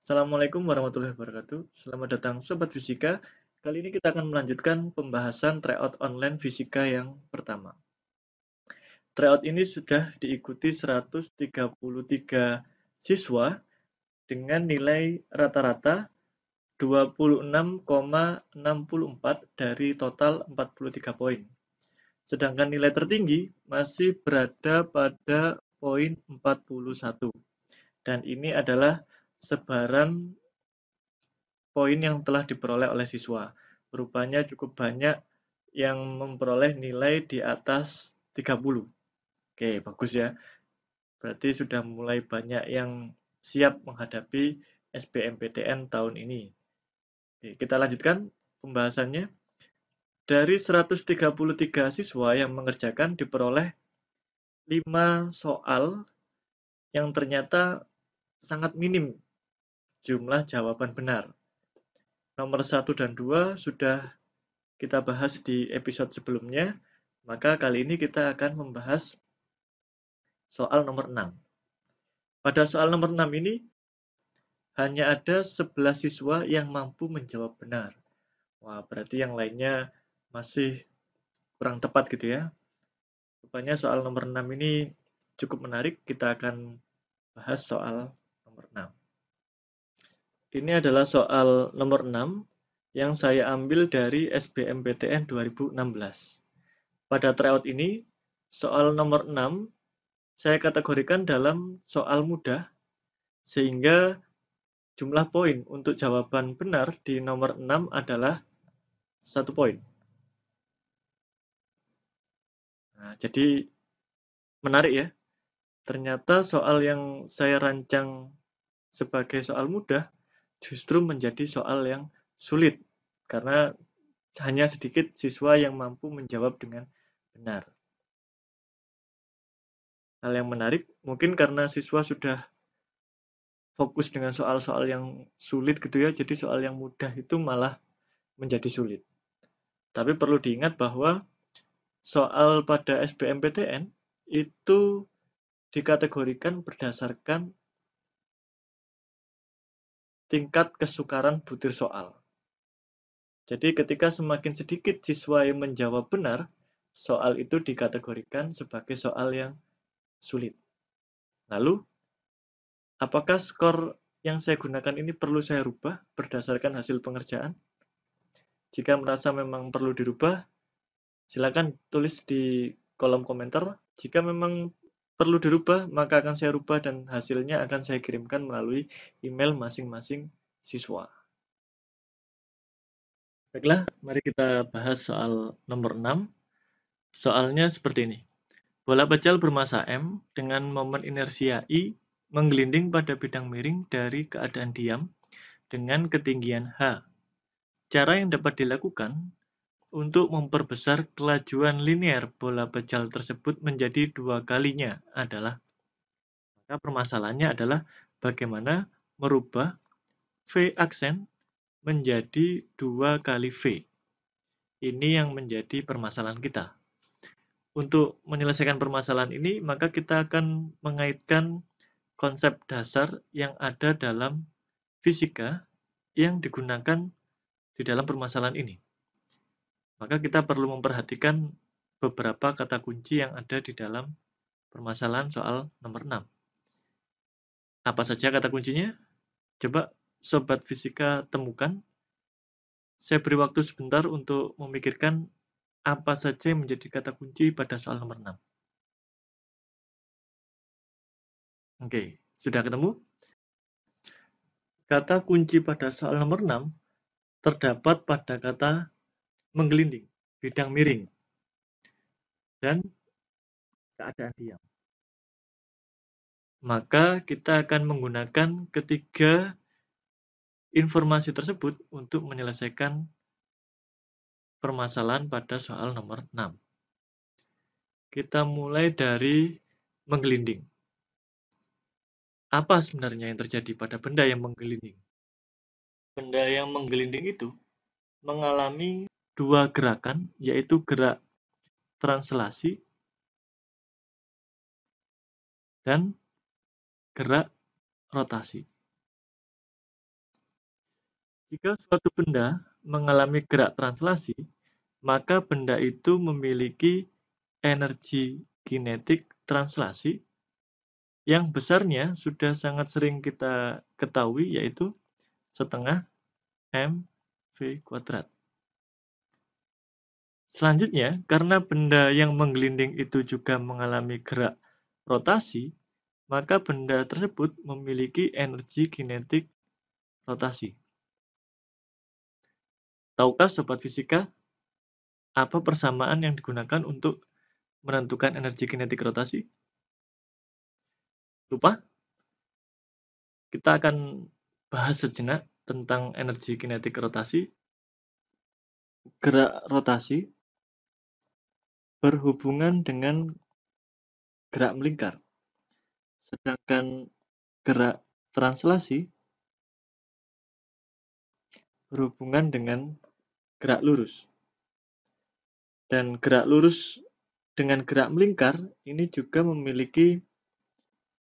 Assalamualaikum warahmatullahi wabarakatuh. Selamat datang Sobat Fisika. Kali ini kita akan melanjutkan pembahasan tryout online fisika yang pertama. Tryout ini sudah diikuti 133 siswa dengan nilai rata-rata 26,64 dari total 43 poin. Sedangkan nilai tertinggi masih berada pada poin 41. Dan ini adalah sebaran poin yang telah diperoleh oleh siswa. Rupanya cukup banyak yang memperoleh nilai di atas 30. Oke, bagus ya. Berarti sudah mulai banyak yang siap menghadapi SBMPTN tahun ini. Oke, kita lanjutkan pembahasannya. Dari 133 siswa yang mengerjakan diperoleh 5 soal yang ternyata sangat minim jumlah jawaban benar. Nomor 1 dan 2 sudah kita bahas di episode sebelumnya, maka kali ini kita akan membahas soal nomor 6. Pada soal nomor 6 ini, hanya ada 11 siswa yang mampu menjawab benar. Wah, berarti yang lainnya masih kurang tepat gitu ya. Rupanya soal nomor 6 ini cukup menarik, kita akan bahas soal nomor 6. Ini adalah soal nomor 6 yang saya ambil dari SBMPTN 2016. Pada tryout ini, soal nomor 6 saya kategorikan dalam soal mudah, sehingga jumlah poin untuk jawaban benar di nomor 6 adalah 1 poin. Nah, jadi menarik ya. Ternyata soal yang saya rancang sebagai soal mudah justru menjadi soal yang sulit, karena hanya sedikit siswa yang mampu menjawab dengan benar. Hal yang menarik, mungkin karena siswa sudah fokus dengan soal-soal yang sulit gitu ya, jadi soal yang mudah itu malah menjadi sulit. Tapi perlu diingat bahwa soal pada SBMPTN itu dikategorikan berdasarkan tingkat kesukaran butir soal. Jadi ketika semakin sedikit siswa yang menjawab benar, soal itu dikategorikan sebagai soal yang sulit. Lalu, apakah skor yang saya gunakan ini perlu saya rubah berdasarkan hasil pengerjaan? Jika merasa memang perlu dirubah, silakan tulis di kolom komentar. Jika memang perlu dirubah, maka akan saya rubah dan hasilnya akan saya kirimkan melalui email masing-masing siswa. Baiklah, mari kita bahas soal nomor 6. Soalnya seperti ini. Bola pecal bermasa M dengan momen inersia I menggelinding pada bidang miring dari keadaan diam dengan ketinggian H. Cara yang dapat dilakukan untuk memperbesar kelajuan linear bola pecal tersebut menjadi 2 kalinya adalah, maka permasalahannya adalah bagaimana merubah V aksen menjadi 2 kali V. Ini yang menjadi permasalahan kita. Untuk menyelesaikan permasalahan ini, maka kita akan mengaitkan konsep dasar yang ada dalam fisika yang digunakan di dalam permasalahan ini. Maka kita perlu memperhatikan beberapa kata kunci yang ada di dalam permasalahan soal nomor 6. Apa saja kata kuncinya? Coba Sobat Fisika temukan. Saya beri waktu sebentar untuk memikirkan apa saja yang menjadi kata kunci pada soal nomor 6. Oke, sudah ketemu? Kata kunci pada soal nomor 6 terdapat pada kata menggelinding, bidang miring, dan keadaan diam. Maka kita akan menggunakan ketiga informasi tersebut untuk menyelesaikan permasalahan pada soal nomor 6. Kita mulai dari menggelinding. Apa sebenarnya yang terjadi pada benda yang menggelinding? Benda yang menggelinding itu mengalami 2 gerakan, yaitu gerak translasi dan gerak rotasi. Jika suatu benda mengalami gerak translasi, maka benda itu memiliki energi kinetik translasi yang besarnya sudah sangat sering kita ketahui, yaitu setengah mv kuadrat. Selanjutnya, karena benda yang menggelinding itu juga mengalami gerak rotasi, maka benda tersebut memiliki energi kinetik rotasi. Tahukah Sobat Fisika apa persamaan yang digunakan untuk menentukan energi kinetik rotasi? Lupa? Kita akan bahas sejenak tentang energi kinetik rotasi. Gerak rotasi berhubungan dengan gerak melingkar, sedangkan gerak translasi berhubungan dengan gerak lurus. Dan gerak lurus dengan gerak melingkar ini juga memiliki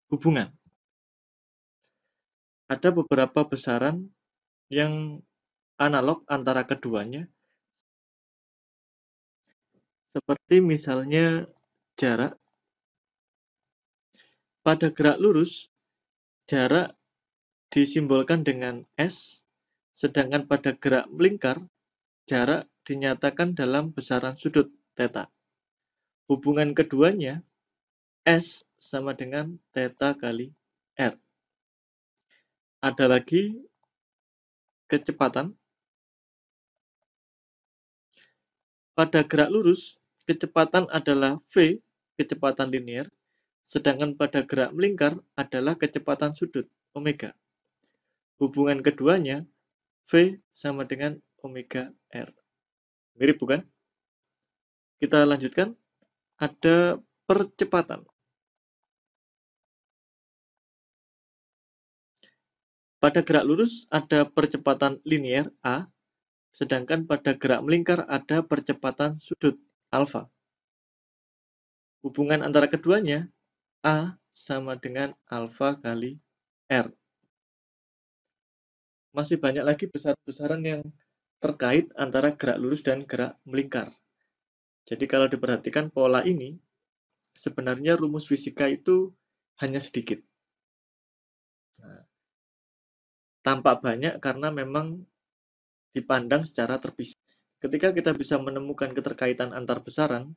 hubungan. Ada beberapa besaran yang analog antara keduanya, seperti misalnya jarak. Pada gerak lurus, jarak disimbolkan dengan S, sedangkan pada gerak melingkar, jarak dinyatakan dalam besaran sudut theta. Hubungan keduanya, S sama dengan theta kali R. Ada lagi kecepatan. Pada gerak lurus, kecepatan adalah V, kecepatan linear, sedangkan pada gerak melingkar adalah kecepatan sudut, omega. Hubungan keduanya, V sama dengan omega R. Mirip bukan? Kita lanjutkan. Ada percepatan. Pada gerak lurus ada percepatan linear A, sedangkan pada gerak melingkar ada percepatan sudut alfa. Hubungan antara keduanya, A sama dengan alfa kali R. Masih banyak lagi besaran-besaran yang terkait antara gerak lurus dan gerak melingkar. Jadi kalau diperhatikan pola ini, sebenarnya rumus fisika itu hanya sedikit. Nah, tampak banyak karena memang dipandang secara terpisah. Ketika kita bisa menemukan keterkaitan antar besaran,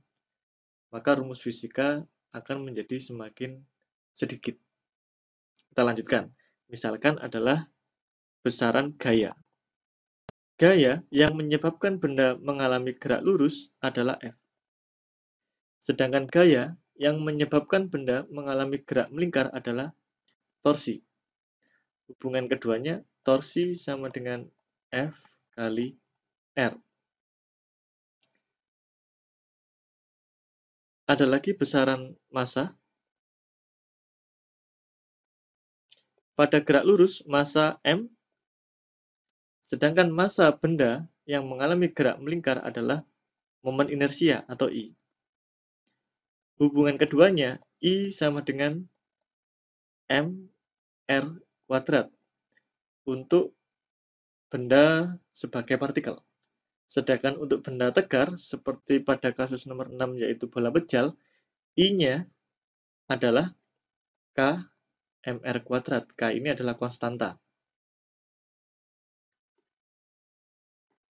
maka rumus fisika akan menjadi semakin sedikit. Kita lanjutkan. Misalkan adalah besaran gaya. Gaya yang menyebabkan benda mengalami gerak lurus adalah F. Sedangkan gaya yang menyebabkan benda mengalami gerak melingkar adalah torsi. Hubungan keduanya, torsi sama dengan F kali R. Ada lagi besaran massa. Pada gerak lurus, massa M, sedangkan massa benda yang mengalami gerak melingkar adalah momen inersia atau I. Hubungan keduanya, I sama dengan mR kuadrat untuk benda sebagai partikel. Sedangkan untuk benda tegar, seperti pada kasus nomor 6 yaitu bola pejal, I-nya adalah K mR kuadrat. K ini adalah konstanta.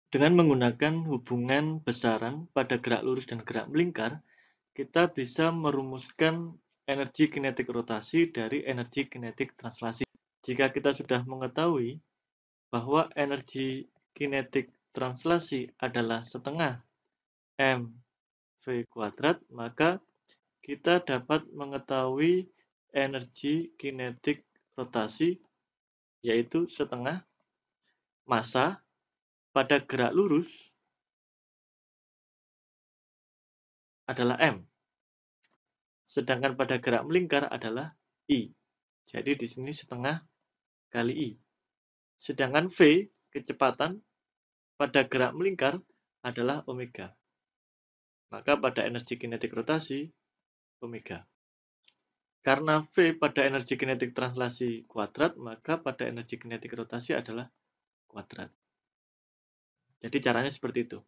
Dengan menggunakan hubungan besaran pada gerak lurus dan gerak melingkar, kita bisa merumuskan energi kinetik rotasi dari energi kinetik translasi. Jika kita sudah mengetahui bahwa energi kinetik translasi adalah setengah mv kuadrat, maka kita dapat mengetahui energi kinetik rotasi, yaitu setengah massa pada gerak lurus adalah M, sedangkan pada gerak melingkar adalah I. Jadi di sini setengah kali I. Sedangkan V, kecepatan pada gerak melingkar adalah omega. Maka pada energi kinetik rotasi, omega. Karena V pada energi kinetik translasi kuadrat, maka pada energi kinetik rotasi adalah kuadrat. Jadi caranya seperti itu,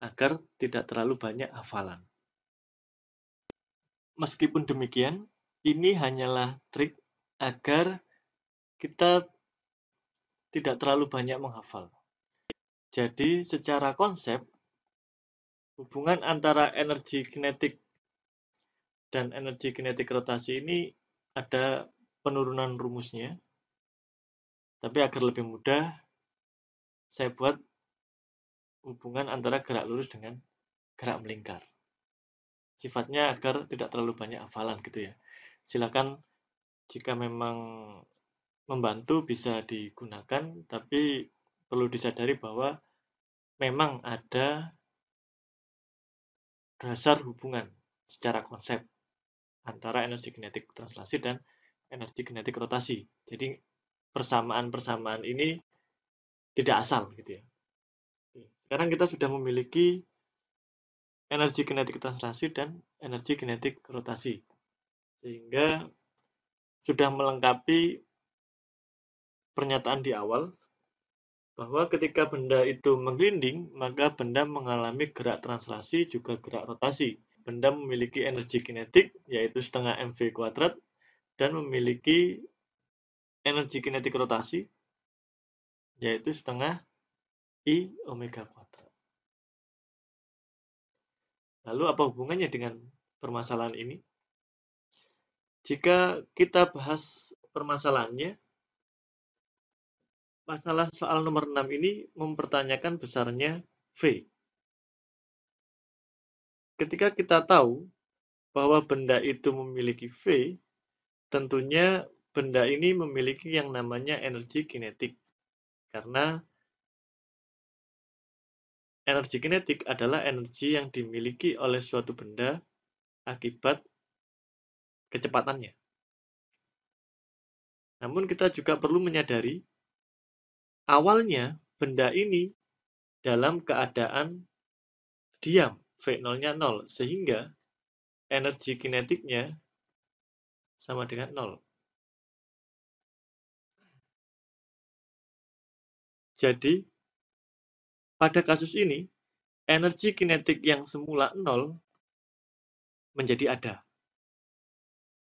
agar tidak terlalu banyak hafalan. Meskipun demikian, ini hanyalah trik agar kita tidak terlalu banyak menghafal. Jadi secara konsep, hubungan antara energi kinetik dan energi kinetik rotasi ini ada penurunan rumusnya. Tapi agar lebih mudah, saya buat hubungan antara gerak lurus dengan gerak melingkar. Sifatnya agar tidak terlalu banyak hafalan gitu ya. Silakan jika memang membantu bisa digunakan, tapi perlu disadari bahwa memang ada dasar hubungan secara konsep antara energi kinetik translasi dan energi kinetik rotasi. Jadi persamaan-persamaan ini tidak asal gitu ya. Sekarang kita sudah memiliki energi kinetik translasi dan energi kinetik rotasi. Sehingga sudah melengkapi pernyataan di awal bahwa ketika benda itu menggelinding, maka benda mengalami gerak translasi juga gerak rotasi. Benda memiliki energi kinetik, yaitu setengah mv kuadrat, dan memiliki energi kinetik rotasi, yaitu setengah I omega kuadrat. Lalu apa hubungannya dengan permasalahan ini? Jika kita bahas permasalahannya, masalah soal nomor 6 ini mempertanyakan besarnya V. Ketika kita tahu bahwa benda itu memiliki V, tentunya benda ini memiliki yang namanya energi kinetik. Karena energi kinetik adalah energi yang dimiliki oleh suatu benda akibat kecepatannya. Namun kita juga perlu menyadari awalnya benda ini dalam keadaan diam, V0-nya 0, sehingga energi kinetiknya sama dengan 0. Jadi, pada kasus ini, energi kinetik yang semula 0 menjadi ada.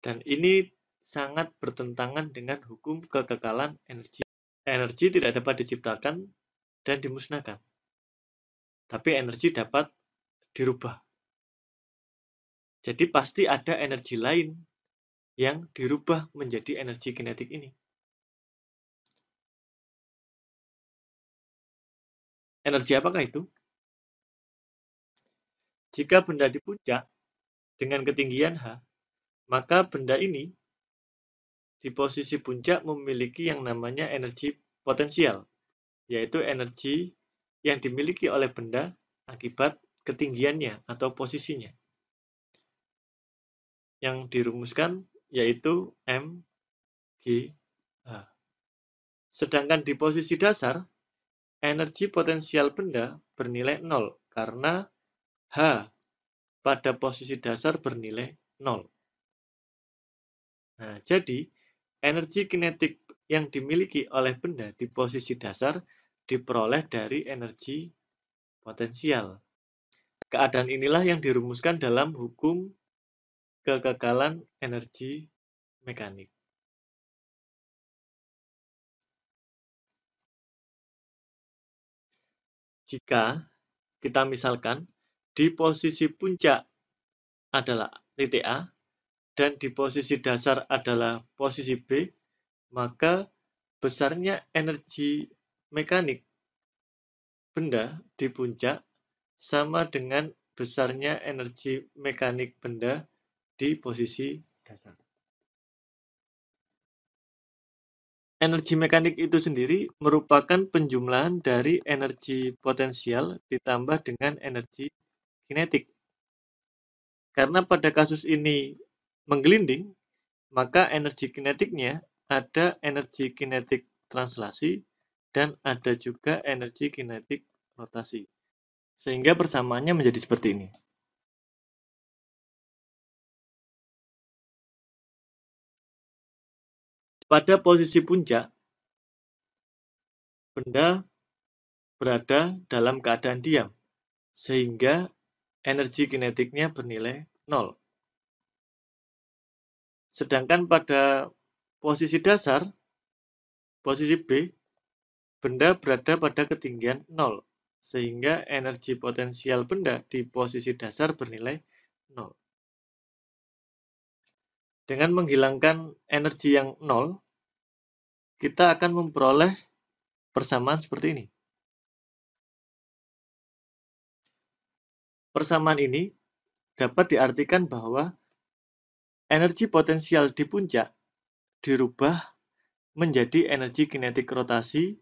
Dan ini sangat bertentangan dengan hukum kekekalan energi. Energi tidak dapat diciptakan dan dimusnahkan, tapi energi dapat dirubah. Jadi pasti ada energi lain yang dirubah menjadi energi kinetik ini. Energi apakah itu? Jika benda di puncak dengan ketinggian H, maka benda ini di posisi puncak memiliki yang namanya energi potensial, yaitu energi yang dimiliki oleh benda akibat ketinggiannya atau posisinya. Yang dirumuskan yaitu mgh. Sedangkan di posisi dasar, energi potensial benda bernilai 0 karena H pada posisi dasar bernilai 0. Nah, jadi energi kinetik yang dimiliki oleh benda di posisi dasar diperoleh dari energi potensial. Keadaan inilah yang dirumuskan dalam hukum kekekalan energi mekanik. Jika kita misalkan di posisi puncak adalah titik A dan di posisi dasar adalah posisi B, maka besarnya energi mekanik benda di puncak sama dengan besarnya energi mekanik benda di posisi dasar. Energi mekanik itu sendiri merupakan penjumlahan dari energi potensial ditambah dengan energi kinetik. Karena pada kasus ini menggelinding, maka energi kinetiknya ada energi kinetik translasi dan ada juga energi kinetik rotasi. Sehingga persamaannya menjadi seperti ini. Pada posisi puncak, benda berada dalam keadaan diam, sehingga energi kinetiknya bernilai 0. Sedangkan pada posisi dasar, posisi B, benda berada pada ketinggian 0, sehingga energi potensial benda di posisi dasar bernilai 0. Dengan menghilangkan energi yang 0, kita akan memperoleh persamaan seperti ini. Persamaan ini dapat diartikan bahwa energi potensial di puncak dirubah menjadi energi kinetik rotasi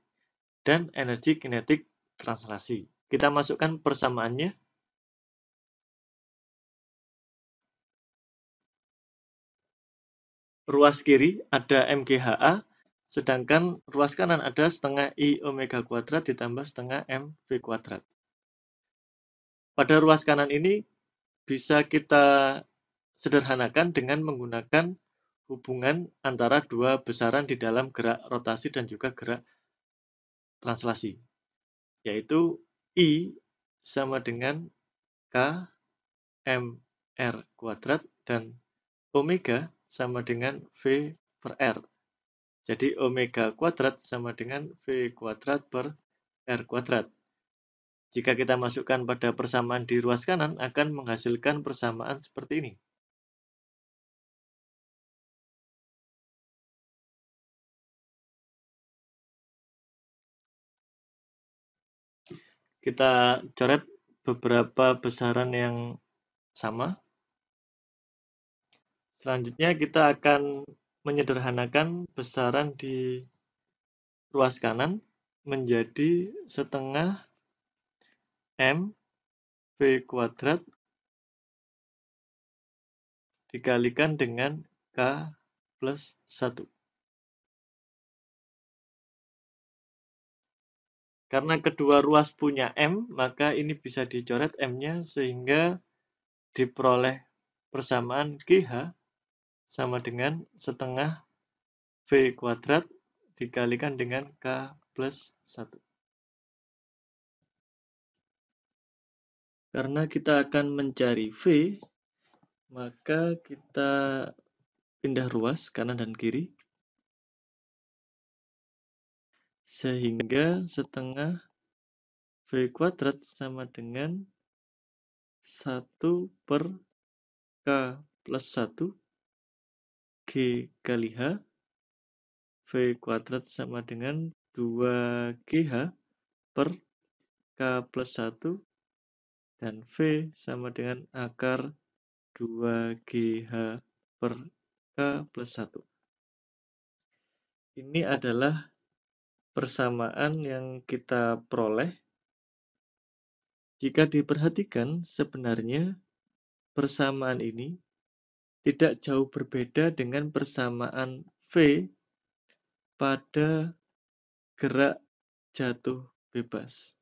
dan energi kinetik translasi. Kita masukkan persamaannya. Ruas kiri ada MGHA, sedangkan ruas kanan ada setengah I omega kuadrat ditambah setengah MV kuadrat. Pada ruas kanan ini bisa kita sederhanakan dengan menggunakan hubungan antara dua besaran di dalam gerak rotasi dan juga gerak translasi, yaitu I sama dengan K MR kuadrat dan omega sama dengan V per R. Jadi omega kuadrat sama dengan V kuadrat per R kuadrat. Jika kita masukkan pada persamaan di ruas kanan, akan menghasilkan persamaan seperti ini. Kita coret beberapa besaran yang sama. Selanjutnya kita akan menyederhanakan besaran di ruas kanan menjadi setengah M V kuadrat dikalikan dengan K plus 1. Karena kedua ruas punya M, maka ini bisa dicoret M-nya sehingga diperoleh persamaan GH sama dengan setengah V kuadrat dikalikan dengan K plus 1. Karena kita akan mencari V, maka kita pindah ruas kanan dan kiri, sehingga setengah V kuadrat sama dengan 1 per K plus 1 G kali H, V kuadrat sama dengan 2GH per K plus 1 dan V sama dengan akar 2GH per K plus 1. Ini adalah persamaan yang kita peroleh. Jika diperhatikan, sebenarnya persamaan ini tidak jauh berbeda dengan persamaan V pada gerak jatuh bebas,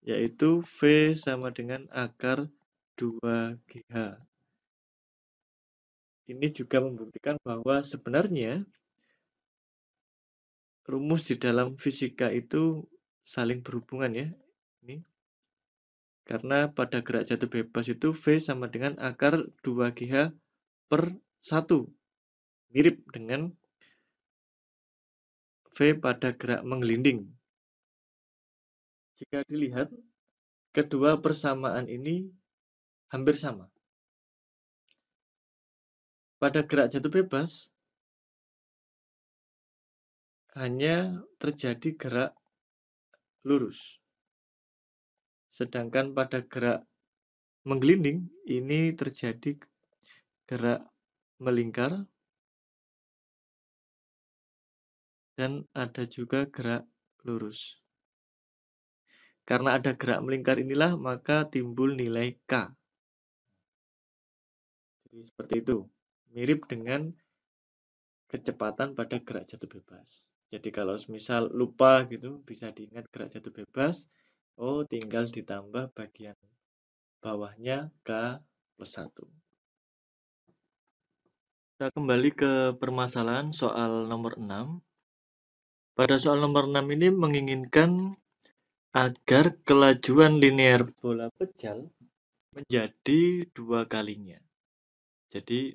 yaitu V sama dengan akar 2GH. Ini juga membuktikan bahwa sebenarnya rumus di dalam fisika itu saling berhubungan ya. Ini karena pada gerak jatuh bebas itu V sama dengan akar 2GH per 1. Mirip dengan V pada gerak menggelinding. Jika dilihat, kedua persamaan ini hampir sama. Pada gerak jatuh bebas, hanya terjadi gerak lurus. Sedangkan pada gerak menggelinding, ini terjadi gerak melingkar dan ada juga gerak lurus. Karena ada gerak melingkar inilah, maka timbul nilai K. Jadi seperti itu. Mirip dengan kecepatan pada gerak jatuh bebas. Jadi kalau misal lupa gitu, bisa diingat gerak jatuh bebas, oh tinggal ditambah bagian bawahnya K plus 1. Kita kembali ke permasalahan soal nomor 6. Pada soal nomor 6 ini menginginkan agar kelajuan linear bola pejal menjadi 2 kalinya. Jadi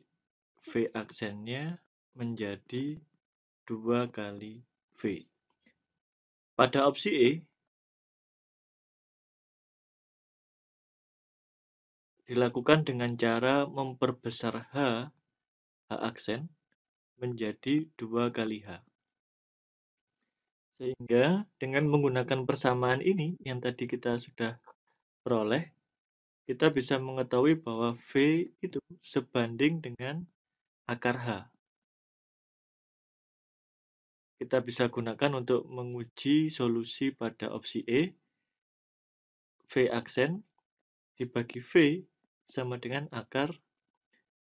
V aksennya menjadi 2 kali V. Pada opsi E, dilakukan dengan cara memperbesar H aksen menjadi 2 kali H. Sehingga dengan menggunakan persamaan ini yang tadi kita sudah peroleh, kita bisa mengetahui bahwa V itu sebanding dengan akar H. Kita bisa gunakan untuk menguji solusi pada opsi E. V aksen dibagi V sama dengan akar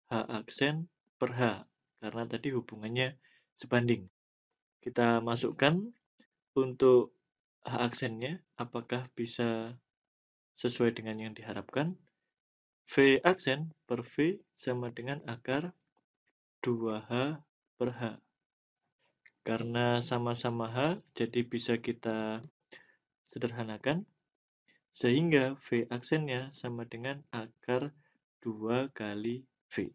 H aksen per H. Karena tadi hubungannya sebanding. Kita masukkan untuk H aksennya, apakah bisa sesuai dengan yang diharapkan. V aksen per V sama dengan akar 2H per H. Karena sama-sama H, jadi bisa kita sederhanakan. Sehingga V aksennya sama dengan akar 2 kali V.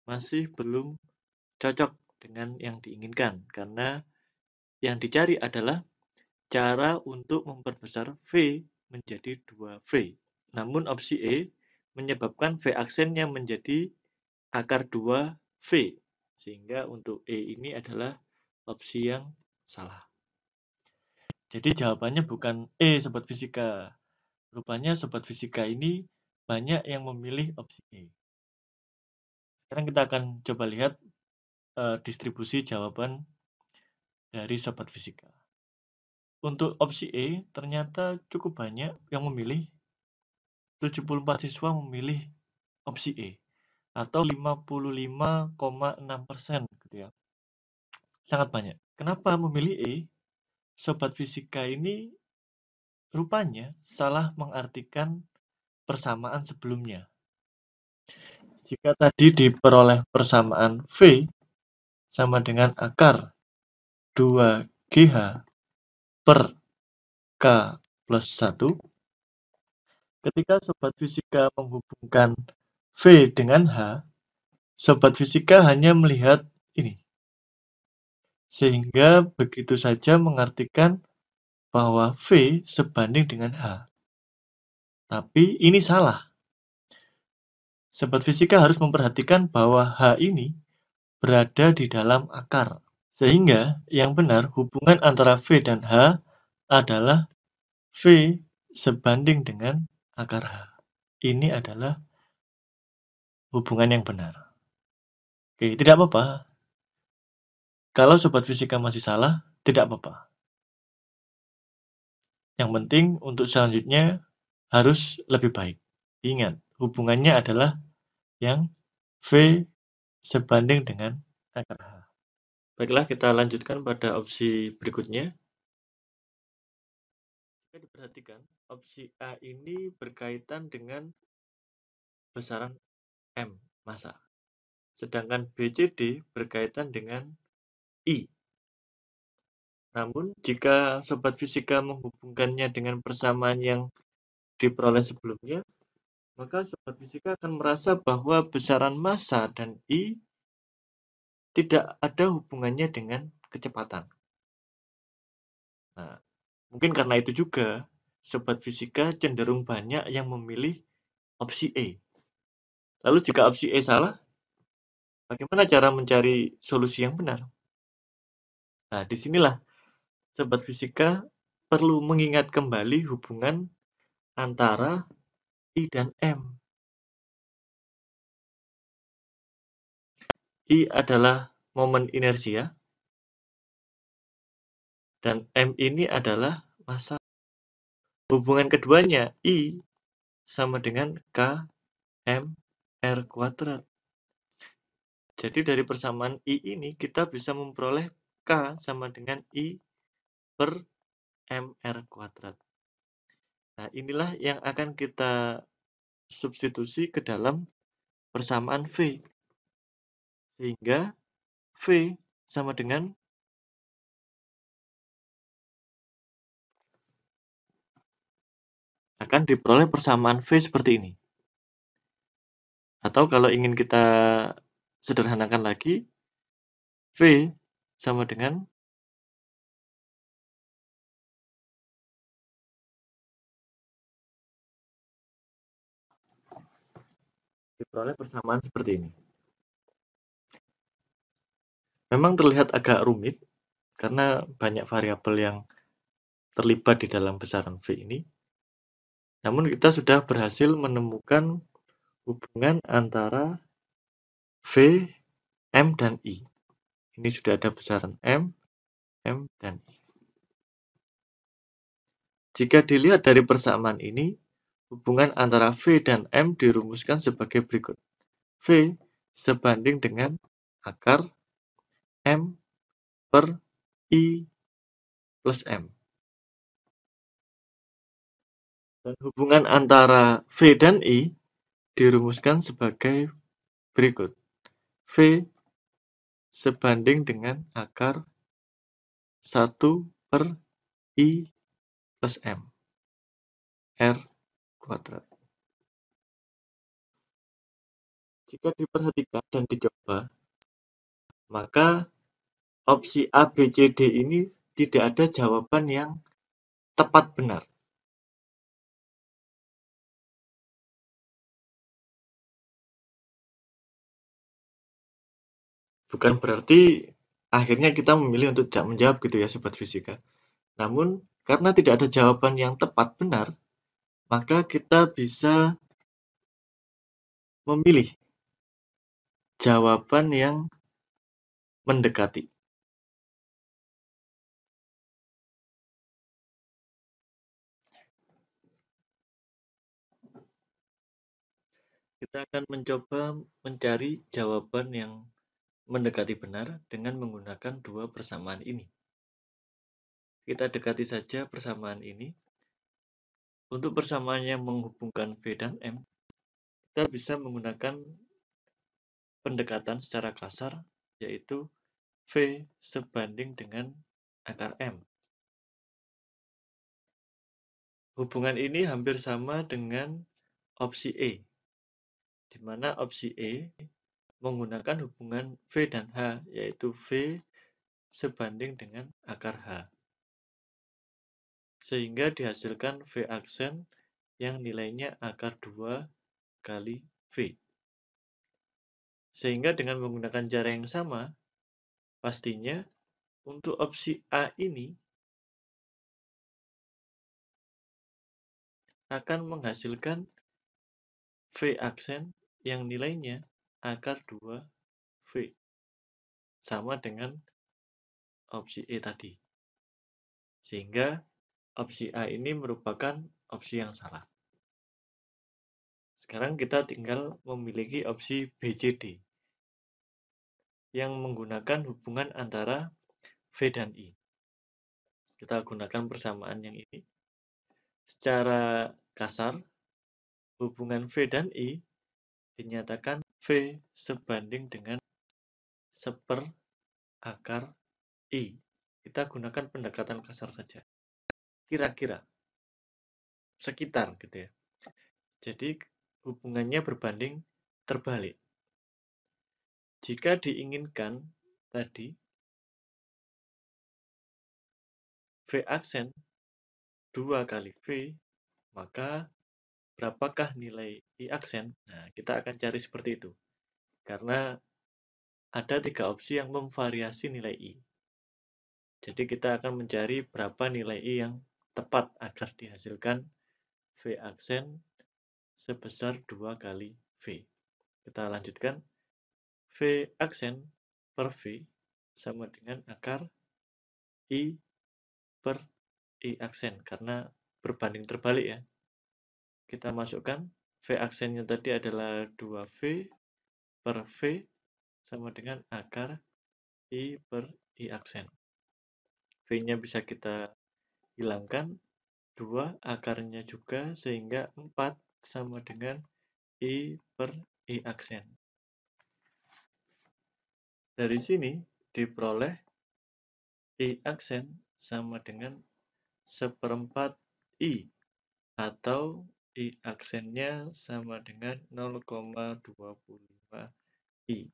Masih belum cocok dengan yang diinginkan, karena yang dicari adalah cara untuk memperbesar V menjadi 2V. Namun opsi E menyebabkan V aksennya menjadi akar 2V. Sehingga untuk E ini adalah opsi yang salah. Jadi jawabannya bukan E, Sobat Fisika. Rupanya Sobat Fisika ini banyak yang memilih opsi E. Sekarang kita akan coba lihat distribusi jawaban dari Sobat Fisika. Untuk opsi E, ternyata cukup banyak yang memilih. 74 siswa memilih opsi E, atau 55,6% gitu ya. Sangat banyak. Kenapa memilih E? Sobat Fisika ini rupanya salah mengartikan persamaan sebelumnya. Jika tadi diperoleh persamaan V sama dengan akar 2GH per K plus 1, ketika Sobat Fisika menghubungkan V dengan H, Sobat Fisika hanya melihat ini. Sehingga begitu saja mengartikan bahwa V sebanding dengan H. Tapi ini salah. Sobat Fisika harus memperhatikan bahwa H ini berada di dalam akar. Sehingga yang benar hubungan antara V dan H adalah V sebanding dengan akar H. Ini adalah hubungan yang benar. Oke, tidak apa-apa. Kalau Sobat Fisika masih salah, tidak apa-apa. Yang penting untuk selanjutnya harus lebih baik. Ingat, hubungannya adalah yang V sebanding dengan akar H. Baiklah, kita lanjutkan pada opsi berikutnya. Jika diperhatikan, opsi A ini berkaitan dengan besaran M, massa. Sedangkan BCD berkaitan dengan I. Namun, jika Sobat Fisika menghubungkannya dengan persamaan yang diperoleh sebelumnya, maka Sobat Fisika akan merasa bahwa besaran massa dan I tidak ada hubungannya dengan kecepatan. Nah, mungkin karena itu juga Sobat Fisika cenderung banyak yang memilih opsi E. Lalu jika opsi E salah, bagaimana cara mencari solusi yang benar? Nah, disinilah Sobat Fisika perlu mengingat kembali hubungan antara I dan M. I adalah momen inersia, dan M ini adalah massa. Hubungan keduanya, I sama dengan K M R kuadrat. Jadi dari persamaan I ini kita bisa memperoleh K sama dengan I per MR kuadrat. Nah, inilah yang akan kita substitusi ke dalam persamaan V. Sehingga V sama dengan akan diperoleh persamaan V seperti ini. Atau kalau ingin kita sederhanakan lagi, V sama dengan diperoleh persamaan seperti ini. Memang terlihat agak rumit karena banyak variabel yang terlibat di dalam besaran V ini. Namun kita sudah berhasil menemukan hubungan antara V, M, dan I. Ini sudah ada besaran M, dan I. Jika dilihat dari persamaan ini, hubungan antara V dan M dirumuskan sebagai berikut. V sebanding dengan akar M per I plus M. Dan hubungan antara V dan I dirumuskan sebagai berikut. V sebanding dengan akar 1 per I plus M. R kuadrat. Jika diperhatikan dan dicoba, maka opsi A, B, C, D ini tidak ada jawaban yang tepat benar. Bukan berarti akhirnya kita memilih untuk tidak menjawab gitu ya Sobat Fisika. Namun, karena tidak ada jawaban yang tepat benar, maka kita bisa memilih jawaban yang mendekati. Kita akan mencoba mencari jawaban yang mendekati benar dengan menggunakan dua persamaan ini. Kita dekati saja persamaan ini. Untuk persamaan yang menghubungkan V dan M, kita bisa menggunakan pendekatan secara kasar, yaitu V sebanding dengan akar M. Hubungan ini hampir sama dengan opsi E, di mana opsi E menggunakan hubungan V dan H, yaitu V sebanding dengan akar H. Sehingga dihasilkan V aksen yang nilainya akar 2 kali V. Sehingga dengan menggunakan cara yang sama, pastinya untuk opsi A ini akan menghasilkan V aksen yang nilainya akar 2 V. Sama dengan opsi E tadi. Sehingga opsi A ini merupakan opsi yang salah. Sekarang kita tinggal memiliki opsi BCD yang menggunakan hubungan antara V dan I. Kita gunakan persamaan yang ini. Secara kasar, hubungan V dan I dinyatakan V sebanding dengan 1/akar I. Kita gunakan pendekatan kasar saja. Kira-kira, sekitar gitu ya. Jadi hubungannya berbanding terbalik. Jika diinginkan tadi V aksen 2 kali V, maka berapakah nilai I aksen? Nah, kita akan cari seperti itu. Karena ada 3 opsi yang memvariasi nilai I. Jadi kita akan mencari berapa nilai I yang tepat agar dihasilkan V aksen sebesar 2 kali V. Kita lanjutkan. V aksen per V sama dengan akar I per I aksen, karena berbanding terbalik ya. Kita masukkan V aksennya tadi adalah 2V per V sama dengan akar I per I aksen. V-nya bisa kita hilangkan, 2 akarnya juga, sehingga 4 sama dengan I per I aksen. Dari sini diperoleh I aksen sama dengan 1/4 I atau I aksennya sama dengan 0,25 I.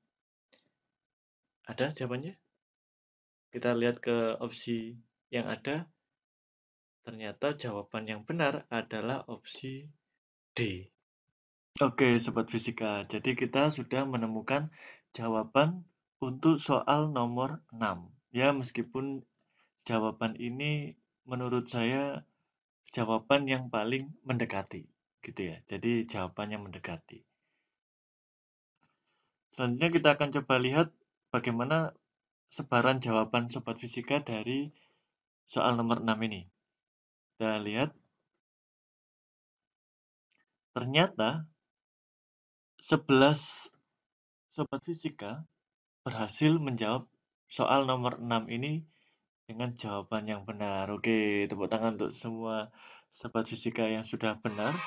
Ada jawabannya? Kita lihat ke opsi yang ada. Ternyata jawaban yang benar adalah opsi D. Oke, Sobat Fisika. Jadi kita sudah menemukan jawaban untuk soal nomor 6. Ya, meskipun jawaban ini menurut saya jawaban yang paling mendekati, gitu ya. Jadi jawabannya mendekati. Selanjutnya kita akan coba lihat bagaimana sebaran jawaban Sobat Fisika dari soal nomor 6 ini. Kita lihat, ternyata 11 Sobat Fisika berhasil menjawab soal nomor 6 ini dengan jawaban yang benar. Oke, tepuk tangan untuk semua Sobat Fisika yang sudah benar.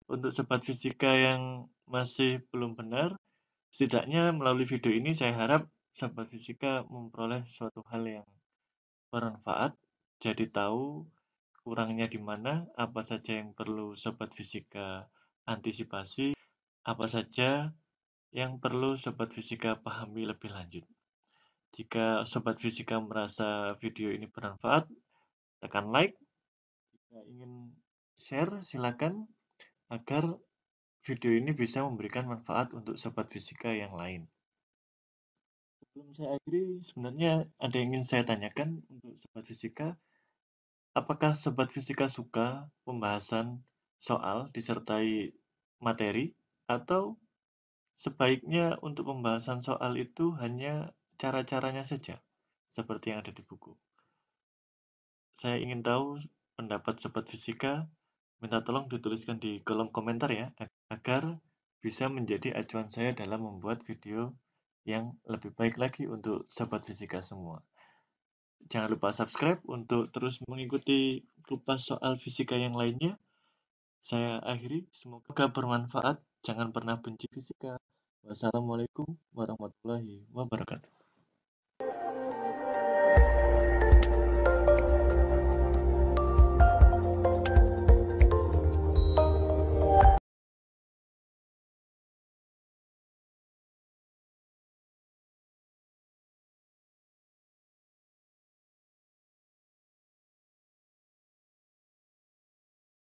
Untuk Sobat Fisika yang masih belum benar, setidaknya melalui video ini saya harap Sobat Fisika memperoleh suatu hal yang bermanfaat, jadi tahu kurangnya di mana, apa saja yang perlu Sobat Fisika antisipasi, apa saja yang perlu Sobat Fisika pahami lebih lanjut. Jika Sobat Fisika merasa video ini bermanfaat, tekan like. Jika ingin share, silakan agar video ini bisa memberikan manfaat untuk Sobat Fisika yang lain. Sebelum saya akhiri, sebenarnya ada yang ingin saya tanyakan untuk Sobat Fisika. Apakah Sobat Fisika suka pembahasan soal disertai materi, atau sebaiknya untuk pembahasan soal itu hanya cara-caranya saja, seperti yang ada di buku? Saya ingin tahu pendapat Sobat Fisika. Minta tolong dituliskan di kolom komentar ya, agar bisa menjadi acuan saya dalam membuat video yang lebih baik lagi untuk Sobat Fisika semua. Jangan lupa subscribe untuk terus mengikuti kupas soal fisika yang lainnya. Saya akhiri, semoga bermanfaat. Jangan pernah benci fisika. Wassalamualaikum warahmatullahi wabarakatuh.